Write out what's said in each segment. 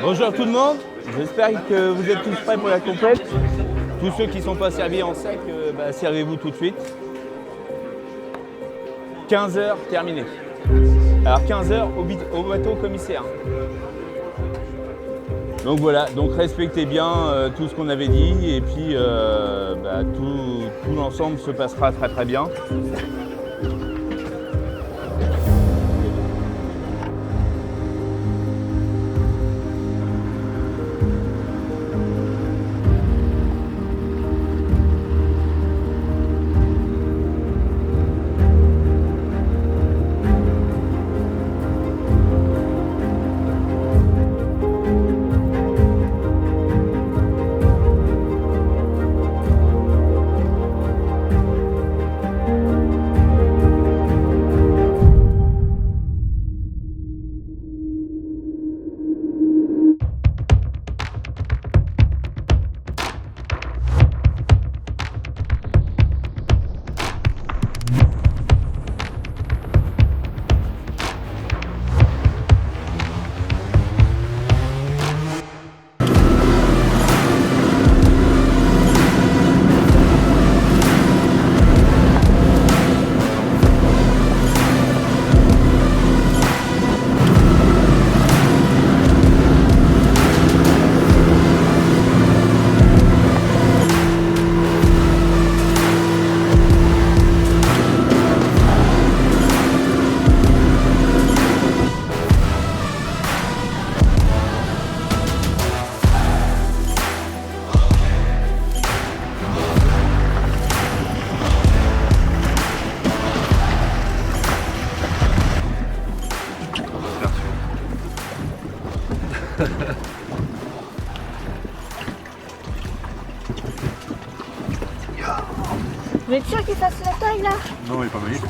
Bonjour tout le monde, j'espère que vous êtes tous prêts pour la compète. Tous ceux qui ne sont pas servis en sec, servez-vous tout de suite. 15h terminé. Alors 15h au bateau commissaire. Donc voilà, donc respectez bien tout ce qu'on avait dit et puis tout l'ensemble se passera très très bien. Vous êtes sûr qu'il fasse la taille là? Non, il est pas magnifique.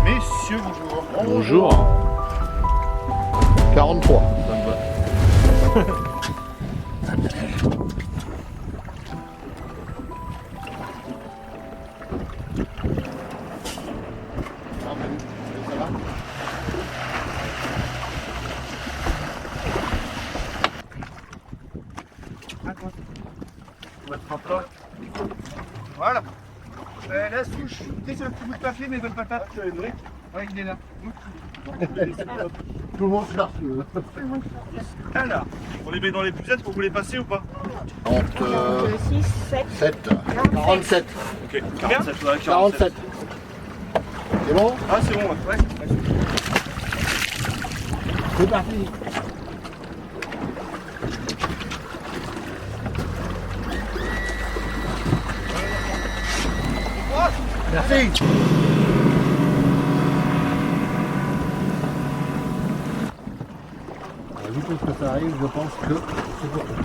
Messieurs, bonjour. Bonjour. 43. Voilà. La souche, c'est un petit bout de papier, mais bonne patate. Ouais, il est là. Tout le monde se lâche. Alors, on les met dans les pucettes, vous voulez passer ou pas? 6, 7. 7. 47. Ok. 47, ouais, 47. C'est bon? Ah, c'est bon, ouais. C'est parti. Merci. Vu tout ce que ça arrive, je pense que c'est pour toi.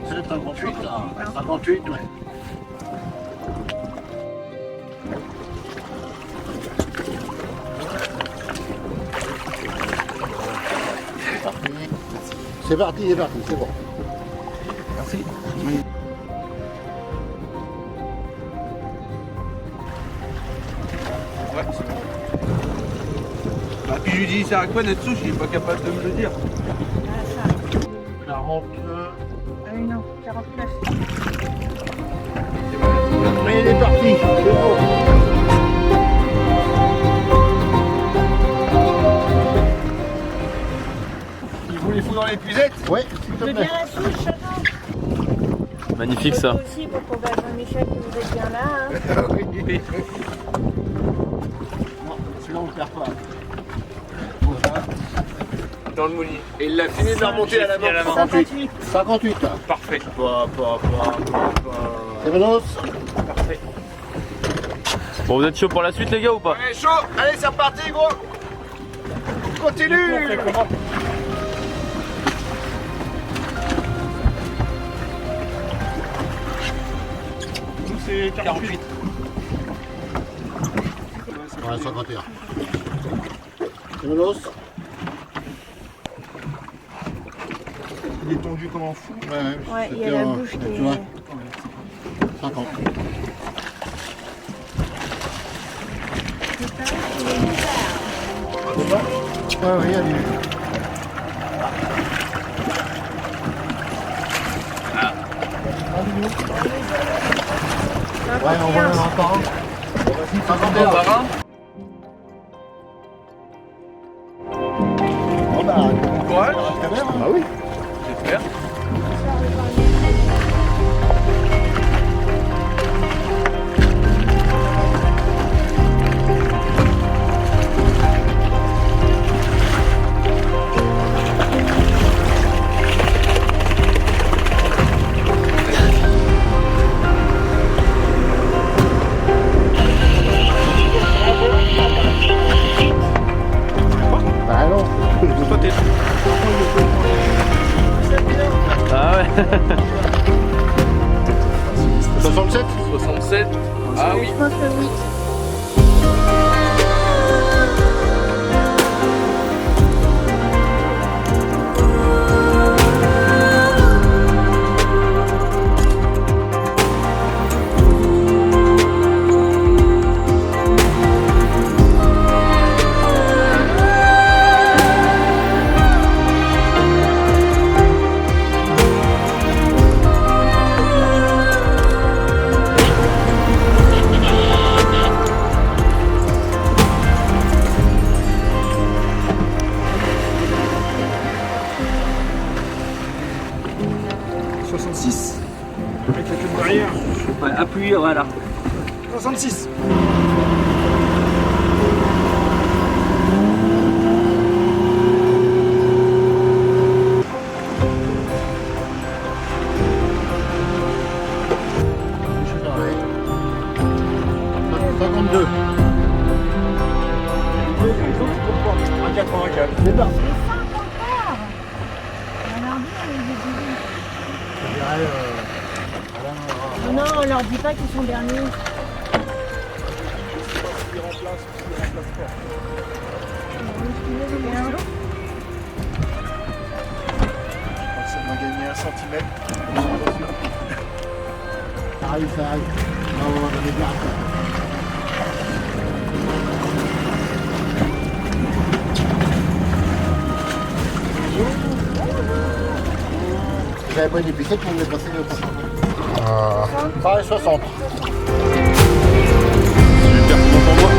C'est 58, 58, ouais. C'est parti, c'est bon. Merci. Ouais, c'est bon. Bah, puis je lui dis, c'est à quoi d'être souche, il est pas capable de me le dire. 40. Non, 49. Mais il est parti. C'est bon. Il vous les fout dans les pucettes? Ouais, s'il te C'est plaît. bien la souche, non? Magnifique ça. Aussi pour prouver à Jean-Michel que vous êtes bien là. Hein. Oui. Non, celui-là on le perd pas. Voilà. dans le moulinet. Et il a fini de la remonter à la main. 58. 58 là. Parfait. Stefanos. Parfait. Bon, vous êtes chaud pour la suite, les gars, ou pas? On est chaud. Allez, c'est reparti, gros. Continue. Nous, c'est 48. Ouais, 51. Stefanos. Il est tendu comme un fou. Ouais, il y a la bouche qui tu vois, est... 50. Ouais, il y a du... Ouais, on voit encore. 51. Bon bah, Bon courage. bah oui. J'espère. Bah non. Ah ouais. 67. 67. Ah oui. Je pense que oui. Avec la queue de derrière. Ouais, appuyez, voilà. 66. C'est bien. Non, on leur dit pas qu'ils sont derniers. Ça m'a gagné 1 centimètre. Ça arrive, ça arrive. Non, on est bien. J'avais pris des piquettes pour me les passer le prochain. Pareil, 60. Super bon pour moi.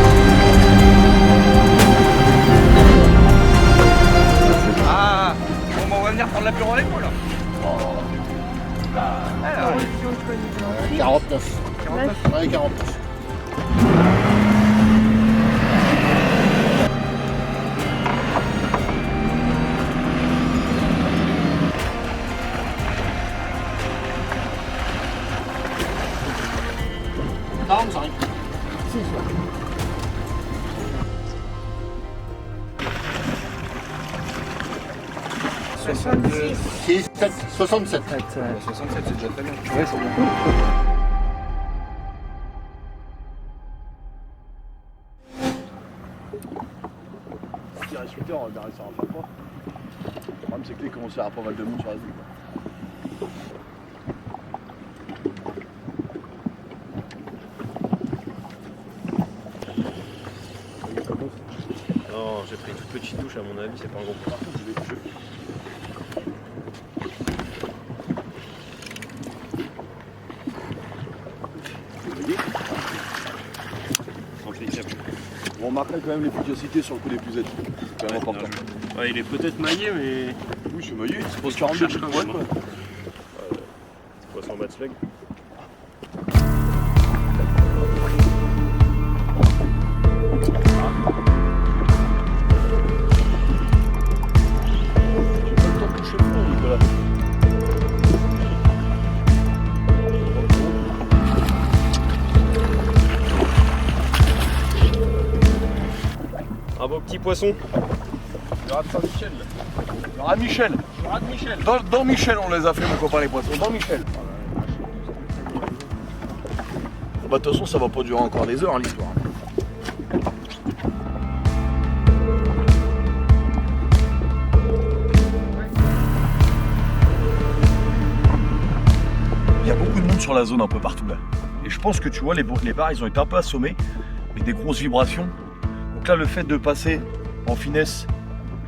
Ah. Bon, on va venir prendre l'apéro avec moi là. Alors, 49. Ouais, 49. c'est 67. 67, c'est déjà très bien. Ouais, c'est bien. Si reste 8 heures, on verra ça en fin de mois. Le problème, c'est que les commencent à avoir pas mal de monde sur la ville. Non, j'ai pris une toute petite douche, à mon avis, c'est pas un gros point. On remarquerait quand même l'efficacité sur le coup des plus aides. C'est quand même important. Ouais, il est peut-être maillé, mais. Oui, c'est maillé. C'est Faut pas 42 chercher de quand même, quoi. C'est pas son bas de flag. Nicolas. Un beau petit poisson. Le rat de Saint-Michel. Le rat de Michel. Le rat de Michel. Dans Michel, on les a fait, mon copain, les poissons. Dans Michel. Bah, de toute façon, ça va pas durer encore des heures, hein, l'histoire. Il y a beaucoup de monde sur la zone un peu partout là. Et je pense que tu vois, les bars, ils ont été un peu assommés, avec des grosses vibrations. Donc là, le fait de passer en finesse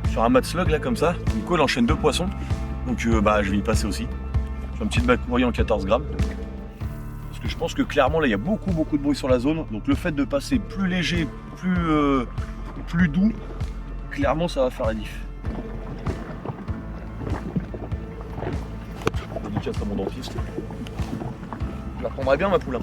sur un mat slug là comme ça, Nico il enchaîne 2 poissons. Donc bah je vais y passer aussi. Je fais un petit bac moyen en 14 grammes. Parce que je pense que clairement là il y a beaucoup de bruit sur la zone. Donc le fait de passer plus léger, plus doux, clairement ça va faire la diff. Dédicace à mon dentiste. Je la prendrai bien ma poule.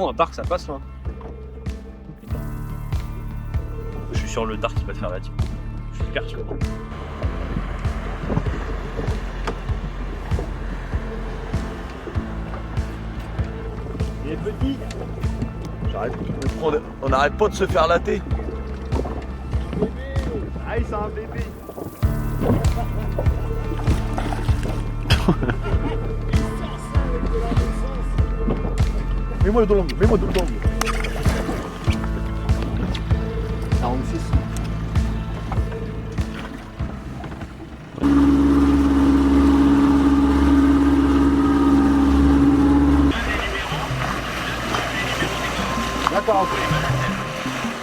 Un dark ça passe là. Je suis sur le dark qui va te faire la team. Je suis hyper chaud. Il est petit. On n'arrête pas de se faire latter. Aïe, c'est un bébé. Mets-moi le dos l'angle, mets-moi le dos l'angle. 46. D'accord.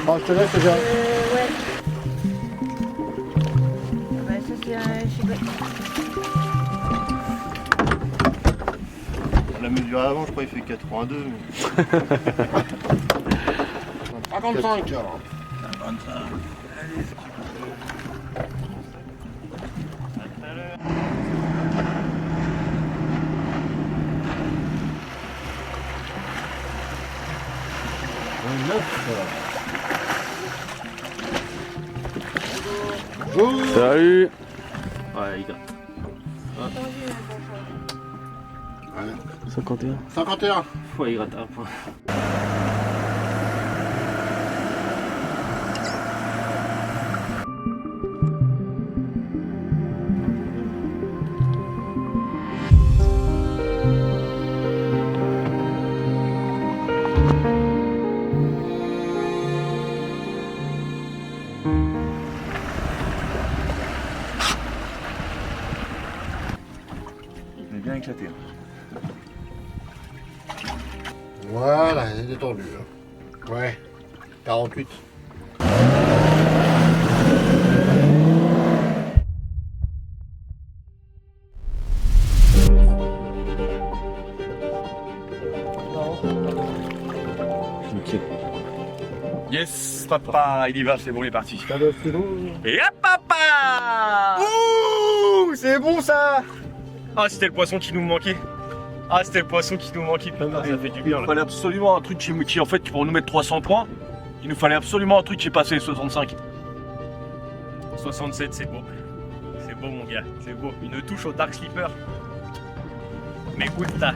Bon, je te laisse déjà. Ouais. Bah, ça, c'est un. Je sais pas. On l'a mesuré avant, je crois qu'il fait 82. Mais... 55 alors. 55. Salut. Ouais, il a. 51. 51. Ouais, il gratte un point. Il est bien éclaté. Voilà, il est détendu. Là. Ouais. 48. Yes, papa, il y va, c'est bon, il est parti. Et hop, papa. Ouh, c'est bon ça. Ah, c'était le poisson qui nous manquait. Ah, c'était le poisson qui nous manquait, putain, ça fait du bien Il là. fallait absolument un truc qui en fait, pour nous mettre 300 points, il nous fallait absolument un truc qui est passé les 65. 67, c'est beau. C'est beau, mon gars, c'est beau. Une touche au Dark Slipper. Mais écoute, là.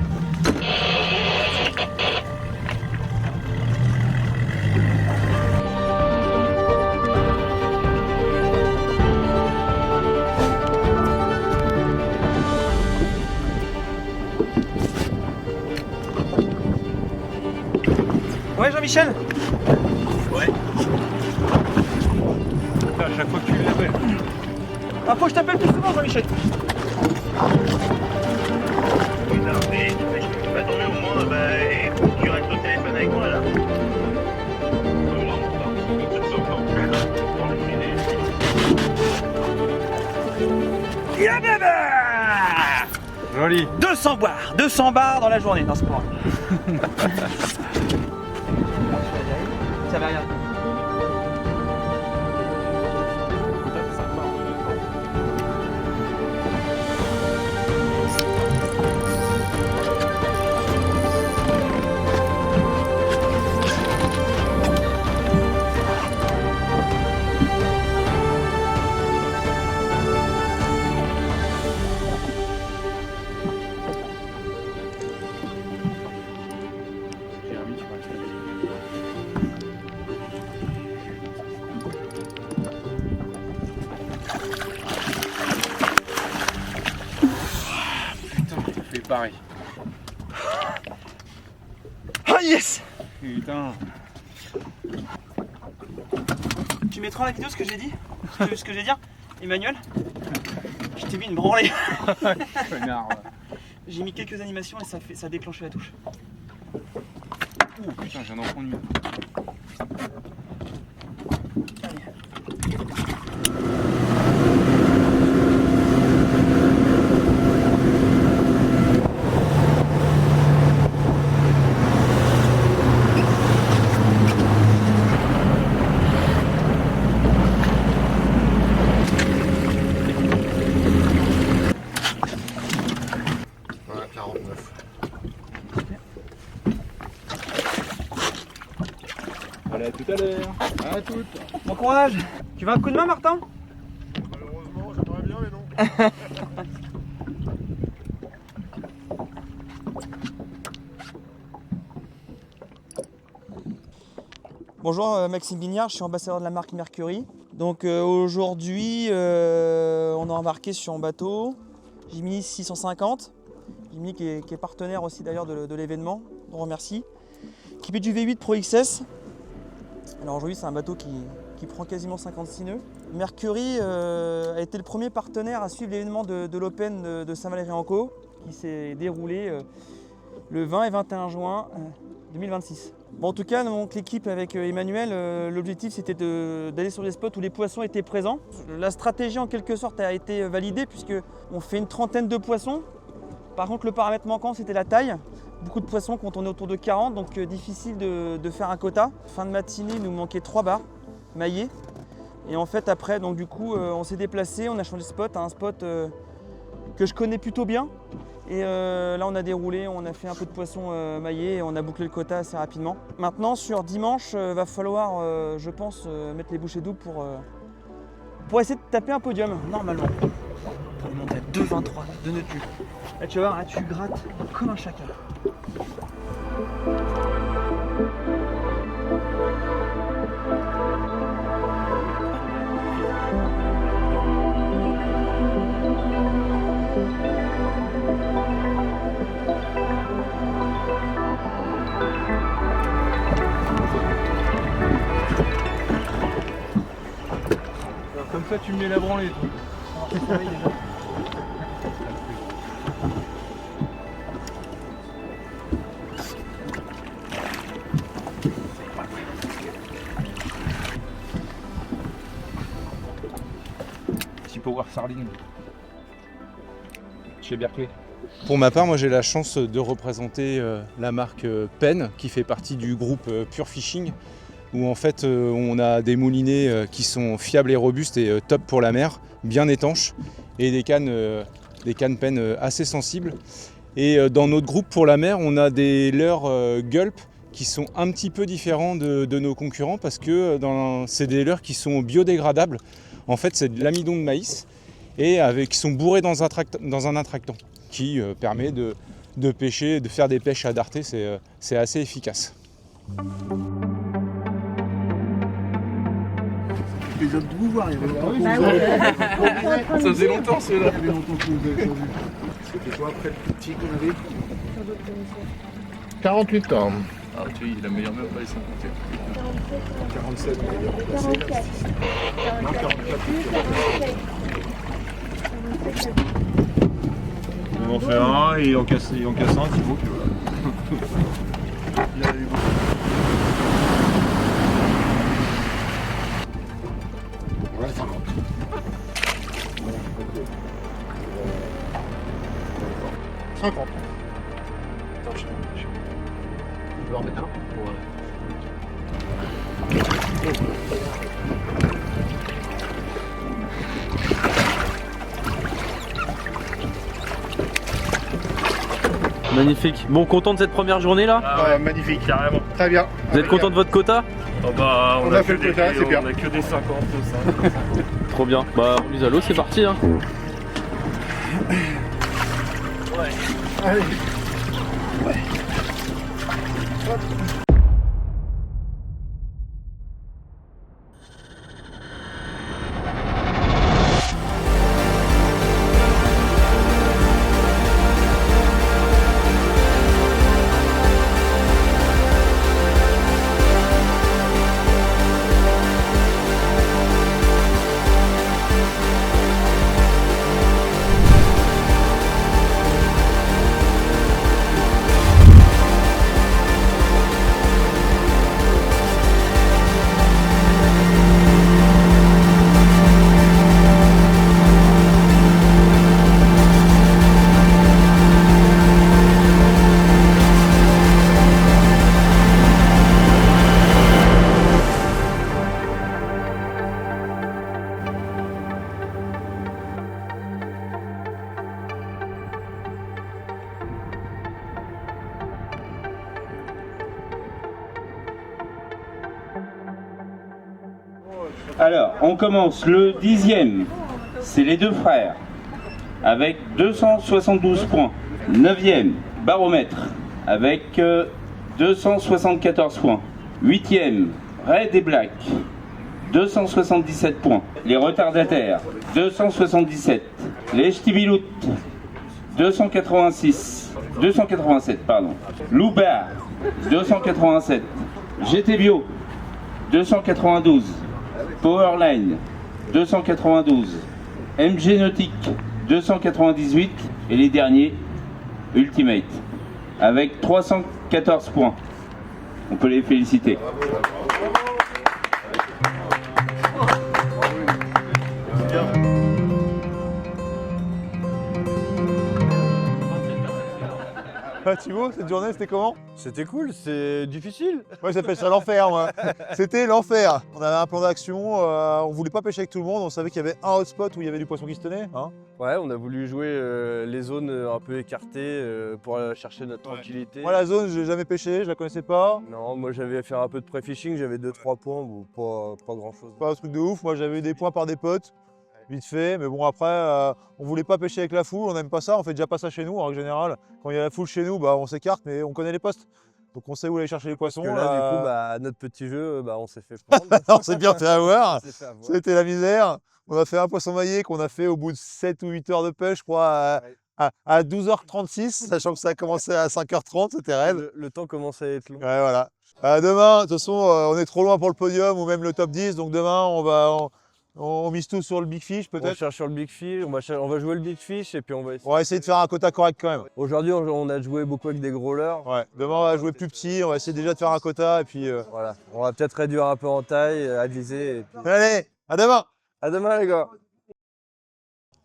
Ouais, Jean-Michel. Ouais. À chaque fois que tu l'appelles. Ah, faut que je t'appelle plus souvent, Jean-Michel. Mais je peux pas dormir au moins, bah, tu restes au téléphone avec moi là. Yeah, bébé. Joli. 200 bars dans la journée, dans ce sport. Ça va rien. Putain, il fait pareil. Ah yes! Putain. Tu mettras en la vidéo ce que j'ai dit? Ce que j'ai dit, Emmanuel? Je t'ai mis une branlée. Connard. J'ai mis quelques animations et ça a déclenché la touche. Ouh, putain, je viens d'en prendre une. Voilà, 49. Allez, à tout à l'heure. À toutes. Bon courage! Tu veux un coup de main, Martin? Malheureusement, j'aimerais bien, mais non. Bonjour, Maxime Bignard, je suis ambassadeur de la marque Mercury. Donc aujourd'hui, on a embarqué sur un bateau, Jimny 650. Jimny qui est partenaire aussi d'ailleurs de l'événement, on remercie. Équipé du V8 Pro XS. Alors aujourd'hui, c'est un bateau qui prend quasiment 56 nœuds. Mercury a été le premier partenaire à suivre l'événement de l'Open de Saint-Valery-en-Caux qui s'est déroulé le 20 et 21 juin 2026. Bon, en tout cas, donc, l'équipe avec Emmanuel, l'objectif c'était d'aller sur des spots où les poissons étaient présents. La stratégie en quelque sorte a été validée puisqu'on fait une trentaine de poissons. Par contre, le paramètre manquant c'était la taille. Beaucoup de poissons quand on est autour de 40, donc difficile de faire un quota. Fin de matinée, il nous manquait 3 bars maillés. Et en fait après, donc du coup, on s'est déplacé, on a changé de spot à un spot que je connais plutôt bien. Et là on a déroulé, on a fait un peu de poisson maillé et on a bouclé le quota assez rapidement. Maintenant sur dimanche, va falloir je pense mettre les bouchées doubles pour essayer de taper un podium, normalement. Pour monter à 2,23 de nœuds dessus. Là tu vas voir, là tu grattes comme un chacal. Comme ça, tu me mets la branlée, toi. Petit power sardine. Chez Berkeley. Pour ma part, moi j'ai la chance de représenter la marque Penn qui fait partie du groupe Pure Fishing où en fait on a des moulinets qui sont fiables et robustes et top pour la mer, bien étanches et des cannes Penn assez sensibles. Et dans notre groupe pour la mer, on a des leurres Gulp qui sont un petit peu différents de nos concurrents parce que c'est des leurres qui sont biodégradables. En fait, c'est de l'amidon de maïs et qui sont bourrés dans un attractant qui permet de pêcher, de faire des pêches à darté, c'est assez efficace. Les autres de vous voir, il y avait longtemps Ça faisait longtemps, celui-là. Il y avait longtemps que vous avez changé. C'était quoi après le plus petit qu'on avait 48 ans. Ah, tu vois, il a meilleur même pas les 50. 47, il a remplacé. 44. On en fait un et on casse un, Thibaut, puis voilà. Il a eu beaucoup. Ouais, 50. Tu peux en mettre un? Magnifique. Bon, content de cette première journée là? Ouais, magnifique. Carrément. Très bien. Vous êtes content de votre quota? Oh bah, On a fait le quota, c'est bien. On a que des 50, ça. Trop bien. Bah, mise à l'eau, c'est parti. Hein. Allez. Alors, on commence le 10e, c'est les deux frères, avec 272 points. 9e, baromètre, avec 274 points. 8e, Red et Black, 277 points. Les retardataires, 277. Les Ch'tibiloutes, 287, pardon. Loubar, 287. GT Bio, 292. Powerline, 292. MG Nautique, 298. Et les derniers, Ultimate, avec 314 points. On peut les féliciter. Ah, Thibaut, cette journée, c'était comment? C'était cool, c'est difficile. Moi, j'appelle ça l'enfer, moi. C'était l'enfer. On avait un plan d'action, on voulait pas pêcher avec tout le monde, on savait qu'il y avait un hotspot où il y avait du poisson qui se tenait. Hein. Ouais, on a voulu jouer les zones un peu écartées pour aller chercher notre tranquillité. Moi, la zone, j'ai jamais pêché, je la connaissais pas. Non, moi j'avais fait un peu de pré-fishing, j'avais 2-3 points, bon, pas grand chose. Pas un truc de ouf, moi j'avais eu des points par des potes, vite fait, mais bon après, on voulait pas pêcher avec la foule, on n'aime pas ça, on fait déjà pas ça chez nous en règle générale. Quand il y a la foule chez nous, bah, on s'écarte, mais on connaît les postes. Donc on sait où aller chercher les poissons. Parce que là, du coup, notre petit jeu, on s'est fait prendre. on s'est bien fait avoir, On s'est fait avoir. c'était la misère. On a fait un poisson maillé qu'on a fait au bout de 7 ou 8 heures de pêche, je crois, à 12h36, sachant que ça a commencé à 5h30, c'était raide. Le temps commençait à être long. Ouais, voilà. Demain, de toute façon, on est trop loin pour le podium ou même le top 10, donc demain, on mise tout sur le big fish On peut-être. cherche sur le big fish, on va jouer le big fish et puis on va essayer. On va essayer de faire un quota correct quand même. Aujourd'hui, on a joué beaucoup avec des gros leurres. Ouais. Demain, on va jouer plus petit, on va essayer déjà de faire un quota et puis. Voilà, on va peut-être réduire un peu en taille, à viser. Et puis... Allez, à demain! À demain, les gars!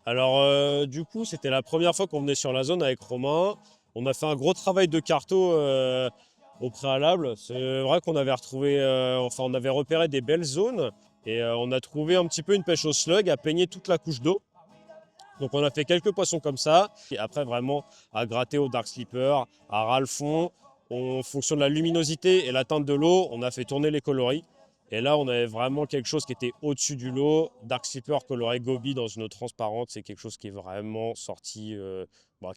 Alors du coup, c'était la première fois qu'on venait sur la zone avec Romain. On a fait un gros travail de carto au préalable. C'est vrai qu'on avait retrouvé, on avait repéré des belles zones et on a trouvé un petit peu une pêche au slug à peigner toute la couche d'eau. Donc on a fait quelques poissons comme ça. Et après vraiment à gratter au dark slipper, à ras le fond. En fonction de la luminosité et la teinte de l'eau, on a fait tourner les coloris. Et là, on avait vraiment quelque chose qui était au-dessus du lot. Dark Slipper coloré Gobi dans une eau transparente, c'est quelque chose qui est vraiment sorti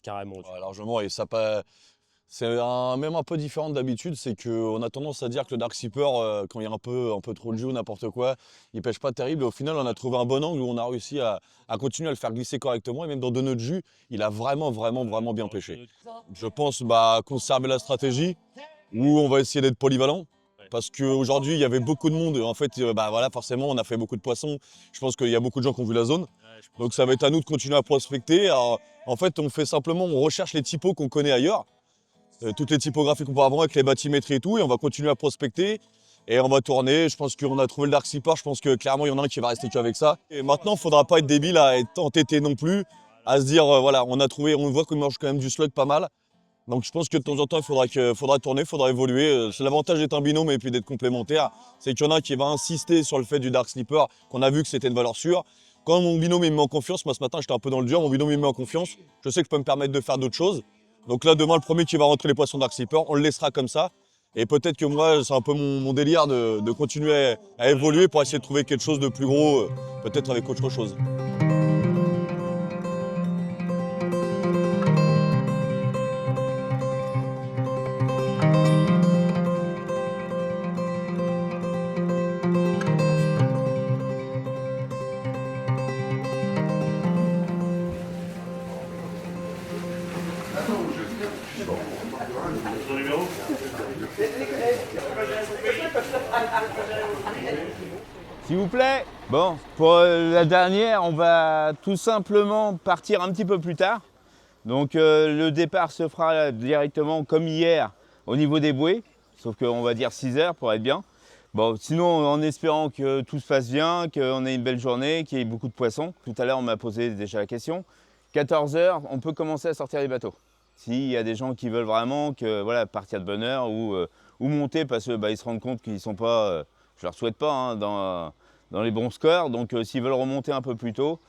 carrément. Ouais, largement, et ça pas. C'est même un peu différent d'habitude, c'est qu'on a tendance à dire que le Dark Slipper, quand il y a un peu trop de jus ou n'importe quoi, il pêche pas terrible. Et au final, on a trouvé un bon angle où on a réussi à continuer à le faire glisser correctement. Et même dans 2 nœuds de jus, il a vraiment bien pêché. Je pense conserver la stratégie où on va essayer d'être polyvalent. Parce qu'aujourd'hui, il y avait beaucoup de monde. En fait, voilà, forcément, on a fait beaucoup de poissons. Je pense qu'il y a beaucoup de gens qui ont vu la zone. Donc, ça va être à nous de continuer à prospecter. Alors, en fait, on recherche les typos qu'on connaît ailleurs. Toutes les typographies qu'on peut avoir avec les bathymétries et tout. Et on va continuer à prospecter. Et on va tourner. Je pense qu'on a trouvé le Dark Slipper. Je pense que clairement, il y en a un qui va rester qu'avec ça. Et maintenant, il ne faudra pas être débile à être entêté non plus. À se dire, voilà, on voit qu'on mange quand même du slug pas mal. Donc je pense que de temps en temps, il faudra tourner, il faudra évoluer. C'est l'avantage d'être un binôme et puis d'être complémentaire. C'est qu'il y en a un qui va insister sur le fait du Dark Slipper, qu'on a vu que c'était une valeur sûre. Quand mon binôme il me met en confiance, moi ce matin j'étais un peu dans le dur, mon binôme il me met en confiance, je sais que je peux me permettre de faire d'autres choses. Donc là demain, le premier qui va rentrer les poissons Dark Slipper, on le laissera comme ça. Et peut-être que moi, c'est un peu mon délire de continuer à évoluer pour essayer de trouver quelque chose de plus gros, peut-être avec autre chose. S'il vous plaît. Bon, pour la dernière, on va tout simplement partir un petit peu plus tard. Donc le départ se fera directement comme hier au niveau des bouées, sauf qu'on va dire 6 heures pour être bien. Bon, sinon, en espérant que tout se passe bien, qu'on ait une belle journée, qu'il y ait beaucoup de poissons. Tout à l'heure, on m'a posé déjà la question. 14 heures, on peut commencer à sortir les bateaux. S'il y a des gens qui veulent vraiment partir de bonne heure ou monter parce qu'ils se rendent compte qu'ils ne sont pas, je ne leur souhaite pas, dans les bons scores. Donc s'ils veulent remonter un peu plus tôt,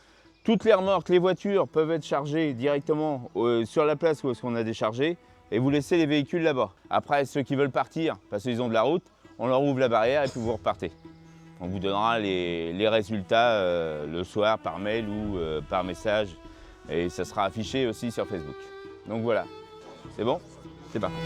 toutes les remorques, les voitures peuvent être chargées directement sur la place où est-ce qu'on a déchargé et vous laissez les véhicules là-bas. Après, ceux qui veulent partir parce qu'ils ont de la route, on leur ouvre la barrière et puis vous repartez. On vous donnera les résultats le soir par mail ou par message et ça sera affiché aussi sur Facebook. Donc voilà, c'est bon? C'est parti.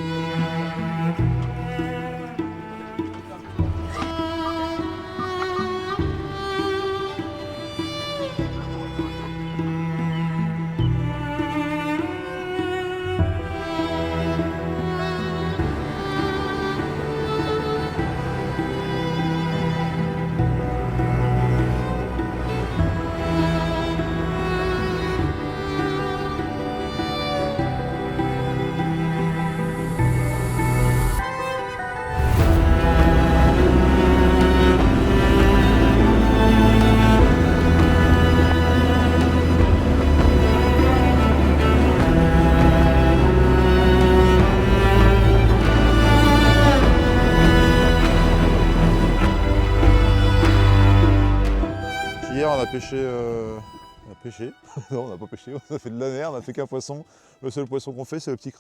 Hier, on a pêché. Non, on n'a pas pêché, on a fait de la mer, on a fait qu'un poisson. Le seul poisson qu'on fait, c'est le petit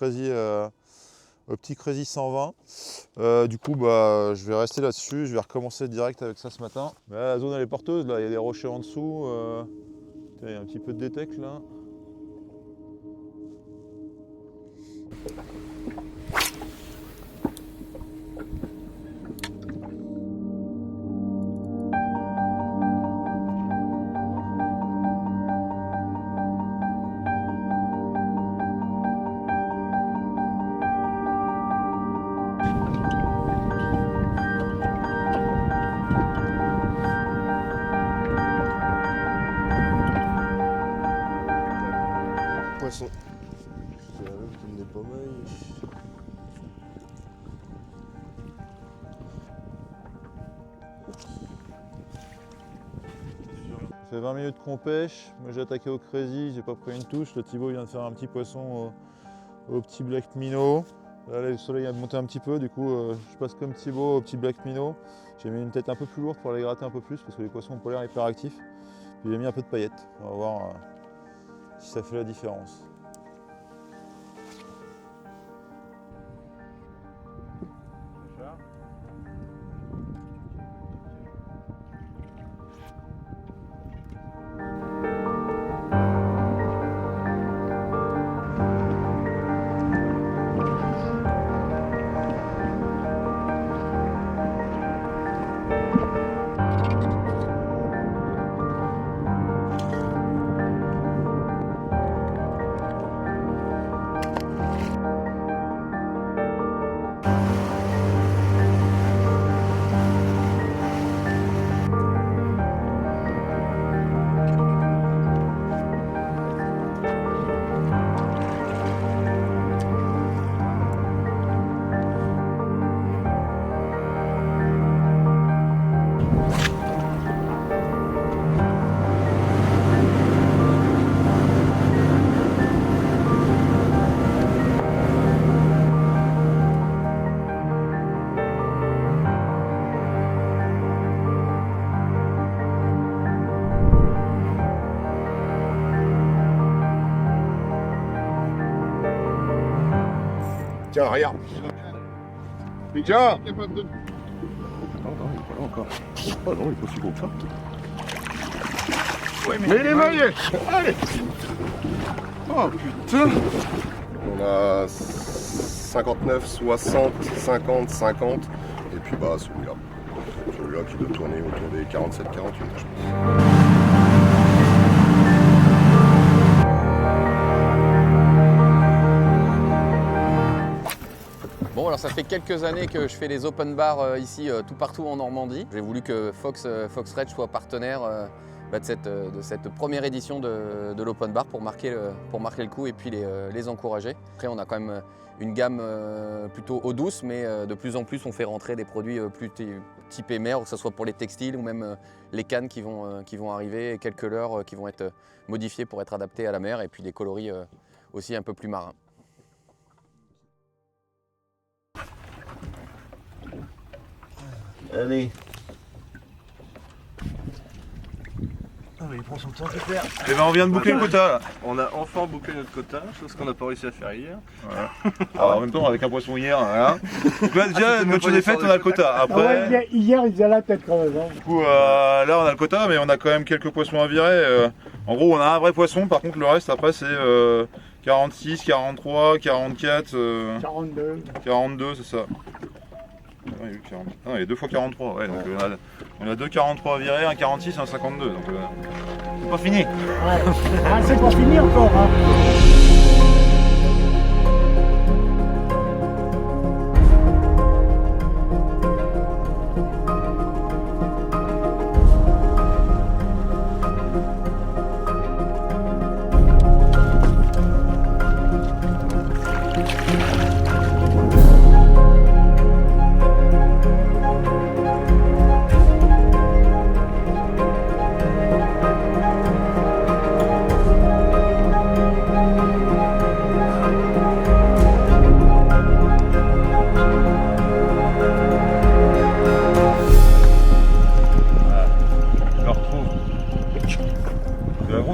Crazy 120. Du coup, bah, je vais rester là-dessus, je vais recommencer direct avec ça ce matin. Mais là, la zone elle est porteuse, là, il y a des rochers en dessous. Il y a un petit peu de détect là. Poisson. C'est la même qui n'est pas mal. Ça fait 20 minutes qu'on pêche. Moi j'ai attaqué au Crazy, j'ai pas pris une touche. Le Thibaut vient de faire un petit poisson au petit Black Minnow. Là le soleil a monté un petit peu, du coup je passe comme Thibaut au petit Black Minnow. J'ai mis une tête un peu plus lourde pour les gratter un peu plus parce que les poissons ont pas l'air hyper actifs. Puis j'ai mis un peu de paillettes. On va voir si ça fait la différence. Tiens, regarde. Déjà. Non, il est pas là encore. Oh non, il est pas si gros que ça. Ouais, mais il est maillé. Allez. Oh putain. On a 59, 60, 50, 50. Et puis bah celui-là. Celui-là qui doit tourner autour des 47, 48, je pense. Bon, alors ça fait quelques années que je fais les open bars ici tout partout en Normandie. J'ai voulu que Fox Rage soit partenaire de cette première édition de l'open bar pour marquer le coup et puis les encourager. Après, on a quand même une gamme plutôt eau douce, mais de plus en plus on fait rentrer des produits plus typés mer, que ce soit pour les textiles ou même les cannes qui vont arriver et quelques leurres qui vont être modifiés pour être adaptés à la mer et puis des coloris aussi un peu plus marins. Allez. Il prend son temps, super. Et ben on vient de boucler le quota là. On a enfin bouclé notre quota, chose qu'on n'a pas réussi à faire hier. Voilà. Alors, en même temps avec un poisson hier, voilà. Donc là déjà, notre chose est faite, on a le quota. Après, hier, il faisait la tête quand même. du coup, là on a le quota, mais on a quand même quelques poissons à virer. En gros, on a un vrai poisson, par contre le reste après c'est 46, 43, 44, 42, c'est ça. Ah, il y a eu 40. Ah, il y a 2 fois 43, ouais, donc on a 2 43 à virer, un 46 et un 52, donc c'est pas fini. Ah, c'est pas fini encore. Hein.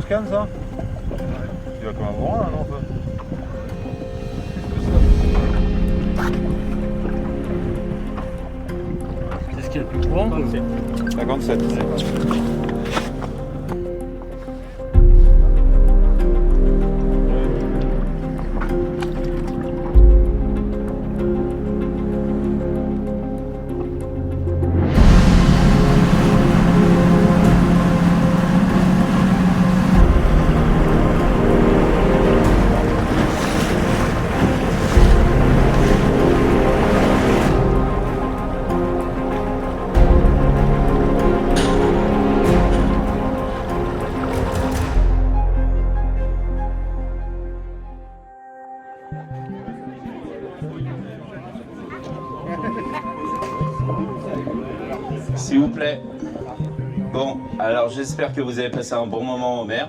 Canne ça? Tu vas comme un bourrin là, non, un peu? C'est ce qui est le plus courant. 57. S'il vous plaît. Bon, alors j'espère que vous avez passé un bon moment au mer.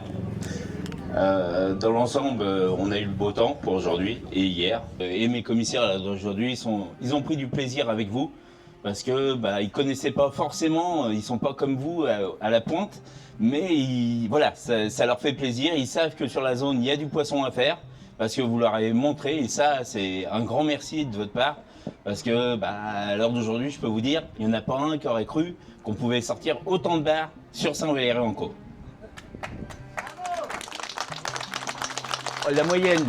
Dans l'ensemble, on a eu le beau temps pour aujourd'hui et hier. Et mes commissaires d'aujourd'hui, ils ont pris du plaisir avec vous parce que ils connaissaient pas forcément, ils sont pas comme vous à la pointe, mais voilà, ça leur fait plaisir. Ils savent que sur la zone, il y a du poisson à faire parce que vous leur avez montré et ça, c'est un grand merci de votre part. Parce que à l'heure d'aujourd'hui, je peux vous dire, il n'y en a pas un qui aurait cru qu'on pouvait sortir autant de bars sur Saint-Valery-en-Caux. La moyenne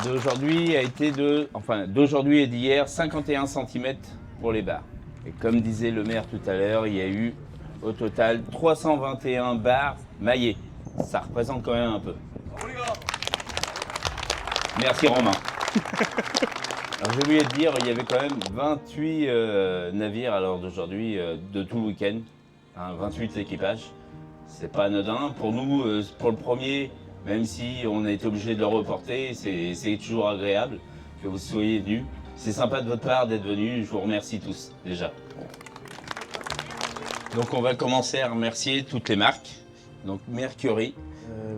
d'aujourd'hui a été d'aujourd'hui et d'hier, 51 cm pour les bars. Et comme disait le maire tout à l'heure, il y a eu au total 321 bars maillés. Ça représente quand même un peu. Merci Romain. Alors j'ai oublié de dire, il y avait quand même 28 navires à l'heure d'aujourd'hui de tout le week-end, 28 équipages. C'est pas anodin. Pour nous, pour le premier, même si on a été obligé de le reporter, c'est toujours agréable que vous soyez venus. C'est sympa de votre part d'être venus, je vous remercie tous déjà. Donc on va commencer à remercier toutes les marques. Donc Mercury,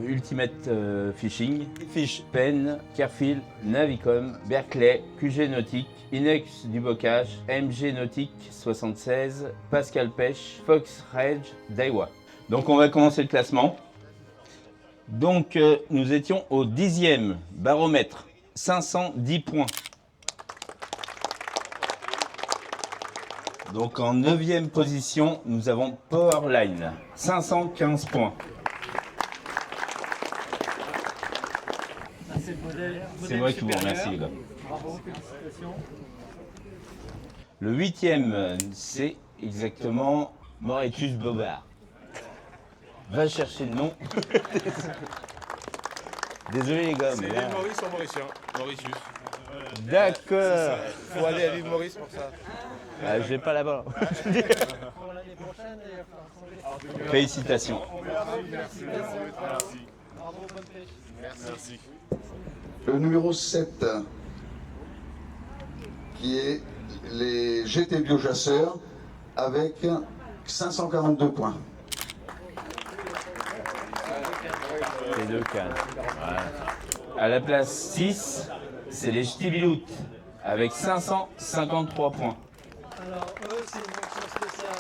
Ultimate Fishing, Fish Pen, Carfield, Navicom, Berkeley, QG Nautique, Inex du Bocage, MG Nautique 76, Pascal Pêche, Fox Rage, Daiwa. Donc on va commencer le classement. Donc nous étions au 10e baromètre, 510 points. Donc en 9e position, nous avons Powerline, 515 points. C'est moi qui vous remercie, les gars. Bravo, félicitations. Le 8e, c'est exactement Mauritius Bobard. Va chercher le nom. Désolé les gars, mais là... C'est Maurice ou Mauricien Mauritius. D'accord. Faut aller à l'île Maurice pour ça. Ah, j'ai pas là-bas. Félicitations. Merci. Bravo, bonne pêche. Merci. Le numéro 7, qui est les GT Biochasseurs, avec 542 points. Les deux cannes. Voilà. À la place 6, c'est les Ch'tibiloutes, avec 553 points. Alors, eux, c'est une mention spéciale.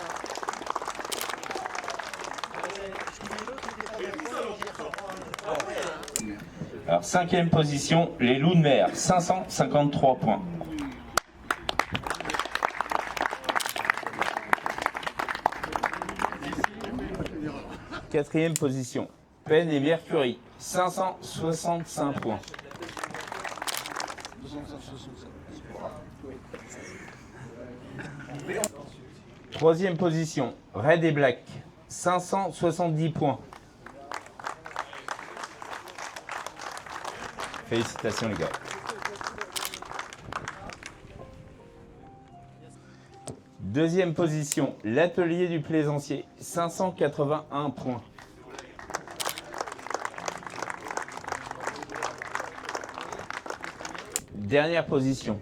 Alors 5e position, les loups de mer, 553 points. Quatrième position, Penn et Mercury, 565 points. Troisième position, Red et Black, 570 points. Félicitations les gars. Deuxième position, l'Atelier du Plaisancier, 581 points. Dernière position.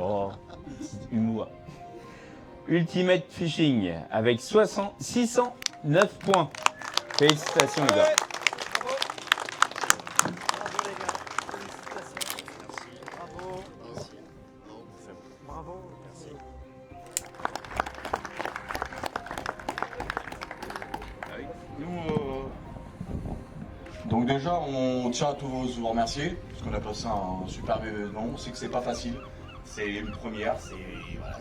Oh, petit humour. Ultimate Fishing avec 609 points. Félicitations les gars. Donc déjà, on tient à tous vous remercier, parce qu'on a passé un superbe événement. On sait que c'est pas facile, c'est une première,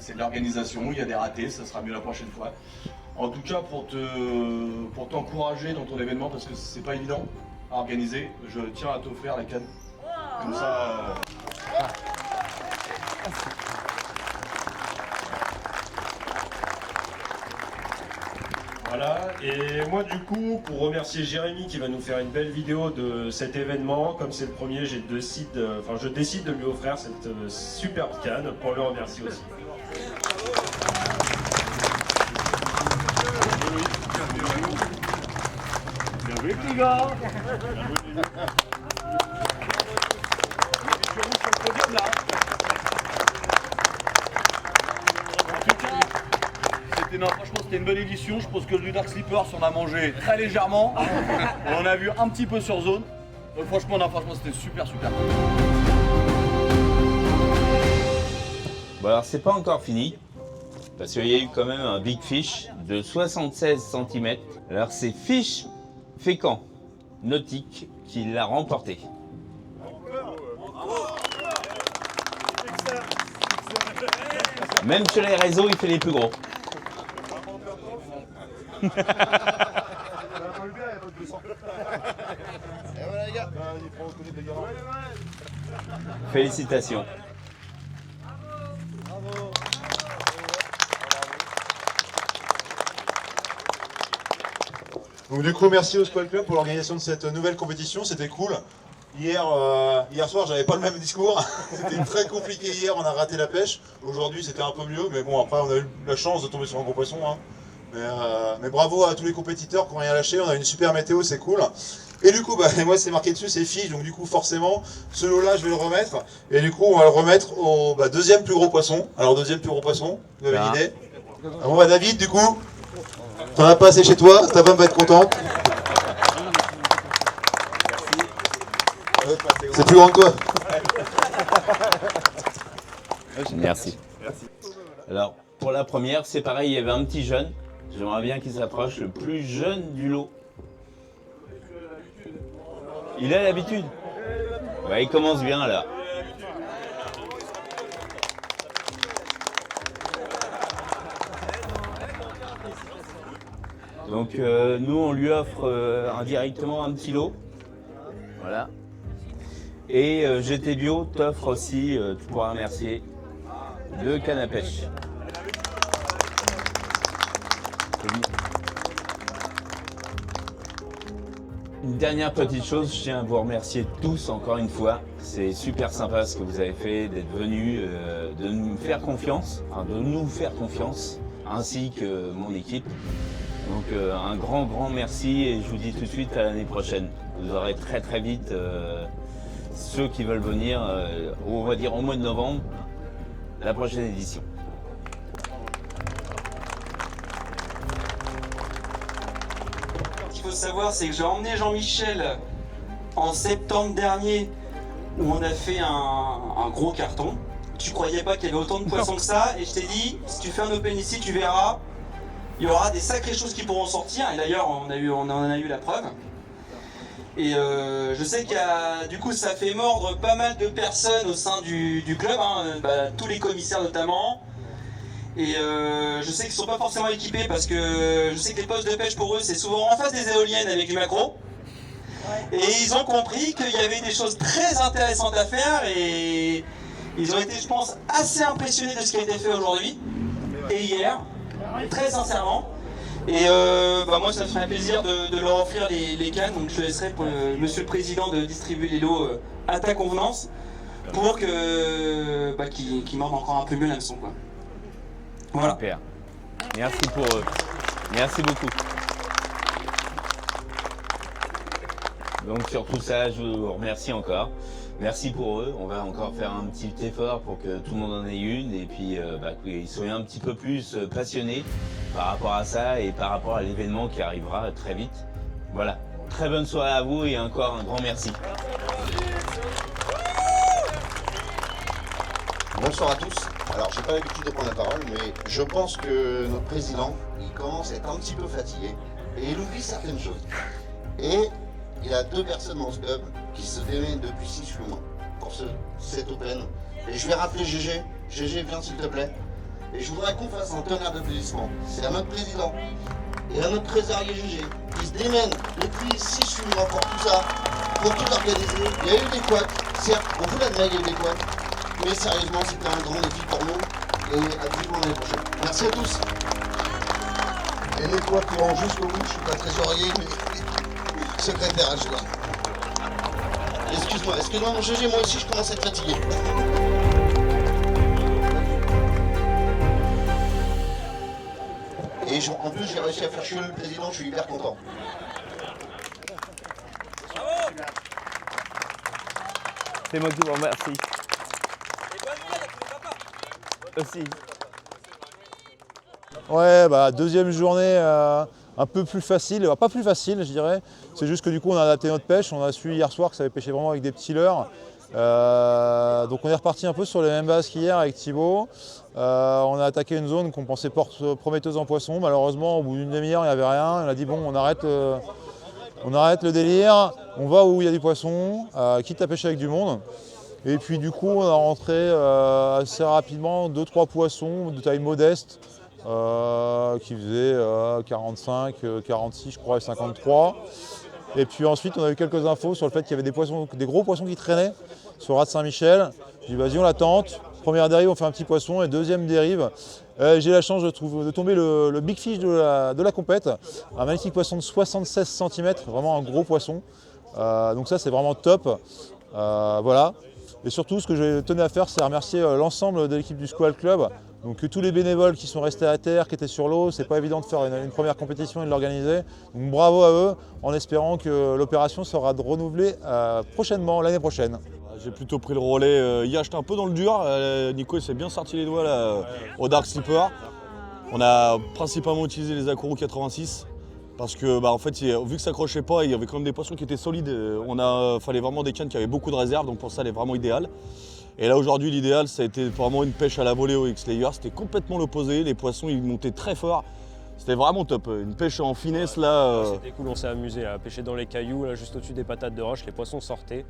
c'est de l'organisation, il y a des ratés, ça sera mieux la prochaine fois. En tout cas, pour t'encourager dans ton événement, parce que c'est pas évident à organiser, je tiens à t'offrir la canne. Comme ça... Voilà, et moi du coup, pour remercier Jérémy qui va nous faire une belle vidéo de cet événement, comme c'est le premier, je décide de lui offrir cette superbe canne pour le remercier aussi. Bien joué les gars. Non, franchement c'était une bonne édition, je pense que le Dark Slippers on a mangé très légèrement, on a vu un petit peu sur zone, donc franchement c'était super. Bon alors c'est pas encore fini, parce qu'il y a eu quand même un big fish de 76 cm. Alors c'est Fish Fécamp Nautique qui l'a remporté. Même sur les réseaux il fait les plus gros. Félicitations. Donc du coup merci au Squall Club pour l'organisation de cette nouvelle compétition, c'était cool. Hier soir j'avais pas le même discours, c'était très compliqué hier, on a raté la pêche. Aujourd'hui c'était un peu mieux, mais bon après on a eu la chance de tomber sur un gros poisson. Hein. Mais bravo à tous les compétiteurs qui n'ont rien lâché, on a une super météo, c'est cool. Et du coup, moi c'est marqué dessus, c'est fiche, donc du coup forcément, ce lot-là je vais le remettre. Et du coup on va le remettre au deuxième plus gros poisson. Alors deuxième plus gros poisson, vous avez une idée? Ah, bon David, du coup, t'en as pas assez chez toi, ta femme va être contente. C'est plus grand que toi. Merci. Alors pour la première, c'est pareil, il y avait un petit jeune. J'aimerais bien qu'il s'approche, le plus jeune du lot. Il a l'habitude. Ouais, il commence bien là. Donc nous on lui offre indirectement un petit lot. Voilà. Et GT Bio t'offre aussi, tu pourras remercier, 2 cannes à pêche. Une dernière petite chose, je tiens à vous remercier tous encore une fois. C'est super sympa ce que vous avez fait, d'être venus, de nous faire confiance, ainsi que mon équipe. Donc un grand merci et je vous dis tout de suite à l'année prochaine. Vous aurez très vite ceux qui veulent venir, on va dire au mois de novembre, la prochaine édition. Ce qu'il faut savoir, c'est que j'ai emmené Jean-Michel en septembre dernier où on a fait un gros carton. Tu croyais pas qu'il y avait autant de poissons que ça et je t'ai dit, si tu fais un open ici, tu verras, il y aura des sacrées choses qui pourront sortir et d'ailleurs on en a eu la preuve. Et je sais qu'il y a, du coup, ça fait mordre pas mal de personnes au sein du club, tous les commissaires notamment. Et je sais qu'ils ne sont pas forcément équipés parce que je sais que les postes de pêche pour eux, c'est souvent en face des éoliennes avec du maquereau. Et ils ont compris qu'il y avait des choses très intéressantes à faire et ils ont été, je pense, assez impressionnés de ce qui a été fait aujourd'hui et hier, très sincèrement. Et moi, ça me ferait un plaisir de leur offrir les cannes. Donc je laisserai Monsieur le Président de distribuer les lots à ta convenance pour qu'ils mordent encore un peu mieux l'hameçon, quoi. Voilà. Super. Merci pour eux. Merci beaucoup. Donc sur tout ça, je vous remercie encore. Merci pour eux. On va encore faire un petit effort pour que tout le monde en ait une et puis qu'ils soient un petit peu plus passionnés par rapport à ça et par rapport à l'événement qui arrivera très vite. Voilà. Très bonne soirée à vous et encore un grand merci. Bonsoir à tous. Alors, j'ai pas l'habitude de prendre la parole, mais je pense que notre président, il commence à être un petit peu fatigué et il oublie certaines choses. Et il y a 2 personnes dans ce club qui se démènent depuis 6-8 mois pour cet Open. Et je vais rappeler GG. GG, viens s'il te plaît. Et je voudrais qu'on fasse un tonnerre d'applaudissements. C'est à notre président et à notre trésorier GG qui se démènent depuis 6-8 mois pour tout ça, pour tout organiser. Il y a eu des couacs, certes, on vous l'admet, il y a eu des couacs. Mais sérieusement, c'était un grand défi pour nous et à vivement l'année prochaine. Merci à tous. Et les toits courant jusqu'au bout, je suis pas trésorier, mais secrétaire adjoint. Excuse-moi, mon GG, moi aussi je commence à être fatigué. Et en plus, j'ai réussi à faire chier le président, je suis hyper content. C'est moi qui vous remercie. Aussi. Ouais, deuxième journée un peu plus facile, pas plus facile je dirais, c'est juste que du coup on a adapté notre pêche, on a su hier soir que ça avait pêché vraiment avec des petits leurres. Donc on est reparti un peu sur les mêmes bases qu'hier avec Thibaut. On a attaqué une zone qu'on pensait prometteuse en poisson, malheureusement au bout d'une demi-heure il n'y avait rien, on a dit bon on arrête le délire, on va où il y a du poisson, quitte à pêcher avec du monde. Et puis du coup, on a rentré assez rapidement 2-3 poissons de taille modeste qui faisaient 45, 46 je crois et 53. Et puis ensuite, on a eu quelques infos sur le fait qu'il y avait des gros poissons qui traînaient sur le raz de Saint-Michel. J'ai dit vas-y on la tente. Première dérive, on fait un petit poisson et deuxième dérive, j'ai la chance de tomber le big fish de la compète. Un magnifique poisson de 76 cm, vraiment un gros poisson. Donc ça c'est vraiment top. Voilà. Et surtout, ce que je tenais à faire, c'est remercier l'ensemble de l'équipe du Squall Club. Donc tous les bénévoles qui sont restés à terre, qui étaient sur l'eau, c'est pas évident de faire une première compétition et de l'organiser. Donc bravo à eux, en espérant que l'opération sera renouvelée prochainement, l'année prochaine. J'ai plutôt pris le relais. Hier, j'étais un peu dans le dur. Nico, il s'est bien sorti les doigts là, au Dark Slipper. On a principalement utilisé les Akuro 86. Parce que en fait, vu que ça accrochait pas, il y avait quand même des poissons qui étaient solides. Fallait vraiment des cannes qui avaient beaucoup de réserve, donc pour ça, elle est vraiment idéale. Et là aujourd'hui, l'idéal, ça a été vraiment une pêche à la volée au X-Layer. C'était complètement l'opposé. Les poissons, ils montaient très fort. C'était vraiment top. Une pêche en finesse là. C'était cool, on s'est amusé à pêcher dans les cailloux, là, juste au-dessus des patates de roche. Les poissons sortaient.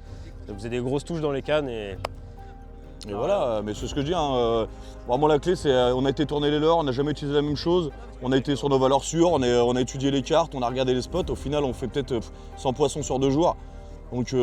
Ça faisait des grosses touches dans les cannes et. Et voilà, mais c'est ce que je dis, vraiment la clé c'est on a été tourner les leurres, on n'a jamais utilisé la même chose, on a été sur nos valeurs sûres, on a étudié les cartes, on a regardé les spots, au final on fait peut-être 100 poissons sur 2 jours. Donc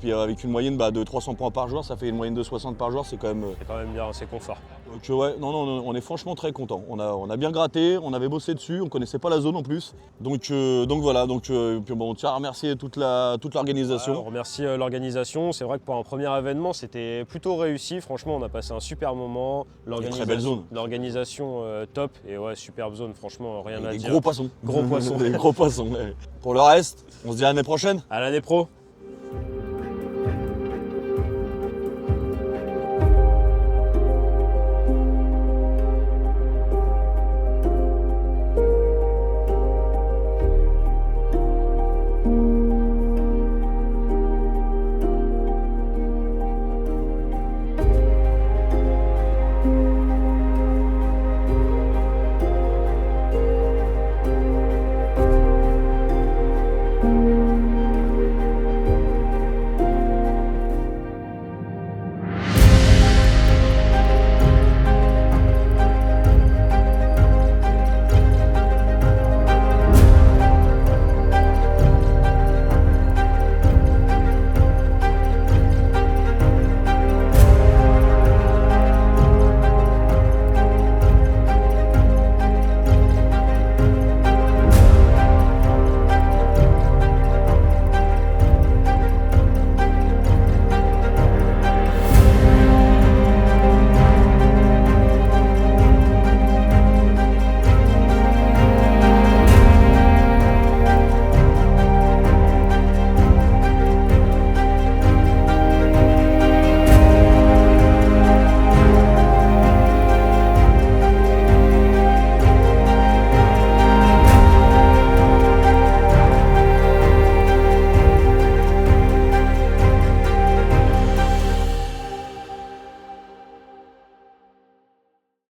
puis avec une moyenne de 300 points par jour, ça fait une moyenne de 60 par jour, c'est quand même... C'est quand même bien, c'est confort. Donc ouais, non, on est franchement très content. On a bien gratté, on avait bossé dessus, on connaissait pas la zone en plus. Donc voilà, puis bon, on tient à remercier toute l'organisation. Ouais, on remercie l'organisation, c'est vrai que pour un premier événement, c'était plutôt réussi. Franchement, on a passé un super moment. Très belle zone. L'organisation top et ouais, superbe zone, franchement, rien à dire. Gros poissons. Gros poissons. Des gros poissons. Pour le reste, on se dit à l'année prochaine. À l'année pro.